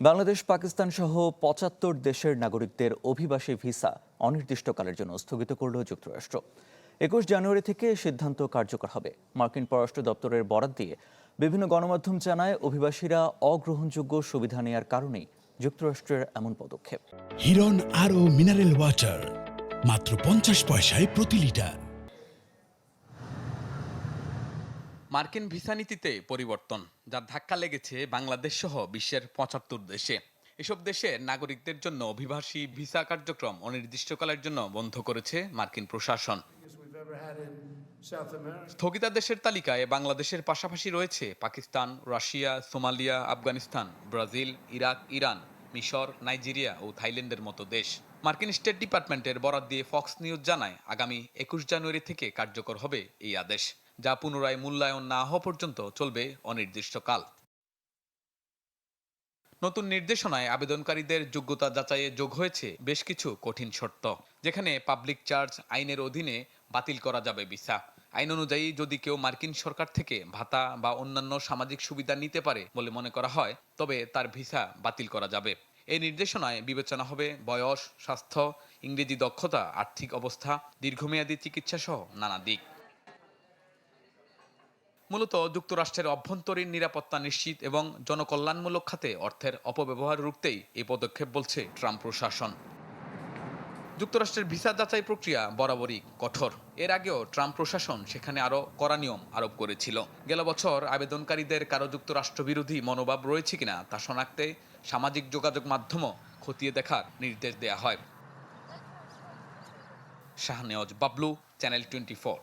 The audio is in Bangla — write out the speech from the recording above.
বাংলাদেশ, পাকিস্তান সহ ৭৫ দেশের নাগরিকদের অভিবাসী ভিসা অনির্দিষ্টকালের জন্য স্থগিত করল যুক্তরাষ্ট্র। ২১ জানুয়ারি থেকে সিদ্ধান্ত কার্যকর হবে। মার্কিন পররাষ্ট্র দপ্তরের বরাত দিয়ে বিভিন্ন গণমাধ্যম জানায়, অভিবাসীরা অগ্রহণযোগ্য সুবিধা নেয়ার কারণেই যুক্তরাষ্ট্রের এমন পদক্ষেপ। হিরন আরও মিনারেল ওয়াটার মাত্র ৫০ পয়সায় প্রতি লিটার। মার্কিন ভিসা নীতিতে পরিবর্তন, যার ধাক্কা লেগেছে বাংলাদেশ সহ বিশ্বের ৭৫ দেশে। এসব দেশের নাগরিকদের জন্য অভিবাসী ভিসা কার্যক্রম অনির্দিষ্টকালের জন্য বন্ধ করেছে মার্কিন প্রশাসন। স্থগিতাদেশের তালিকায় বাংলাদেশের পাশাপাশি রয়েছে Pakistan, Russia, Somalia, Afghanistan, Brazil, Iraq, Iran, মিশর, নাইজেরিয়া ও থাইল্যান্ডের মতো দেশ। মার্কিন স্টেট ডিপার্টমেন্টের বরাত দিয়ে ফক্স নিউজ জানায়, আগামী ২১ জানুয়ারি থেকে কার্যকর হবে এই আদেশ, যা পুনরায় মূল্যায়ন না হওয়া পর্যন্ত চলবে অনির্দিষ্টকাল। নতুন নির্দেশনায় আবেদনকারীদের যোগ্যতা যাচাইয়ে যোগ হয়েছে বেশ কিছু কঠিন শর্ত, যেখানে পাবলিক চার্জ আইনের অধীনে বাতিল করা যাবে ভিসা। আইন অনুযায়ী যদি কেউ মার্কিন সরকার থেকে ভাতা বা অন্যান্য সামাজিক সুবিধা নিতে পারে বলে মনে করা হয়, তবে তার ভিসা বাতিল করা যাবে। এই নির্দেশনায় বিবেচনা হবে বয়স, স্বাস্থ্য, ইংরেজি দক্ষতা, আর্থিক অবস্থা, দীর্ঘমেয়াদী চিকিৎসা সহ নানা দিক। মূলত যুক্তরাষ্ট্রের অভ্যন্তরীণ নিরাপত্তা নিশ্চিত এবং জনকল্যাণমূলক খাতে অর্থের অপব্যবহার রুখতেই এই পদক্ষেপ বলছে ট্রাম্প প্রশাসন। যুক্তরাষ্ট্রের ভিসা যাচাই প্রক্রিয়া বরাবরই কঠোর। এর আগেও ট্রাম্প প্রশাসন সেখানে আরও কড়া নিয়ম আরোপ করেছিল। গেল বছর আবেদনকারীদের কারো যুক্তরাষ্ট্র বিরোধী মনোভাব রয়েছে কিনা তা শনাক্তে সামাজিক যোগাযোগ মাধ্যমও খতিয়ে দেখার নির্দেশ দেয়া হয়। শাহনেওয়াজ বাবলু, চ্যানেল 24।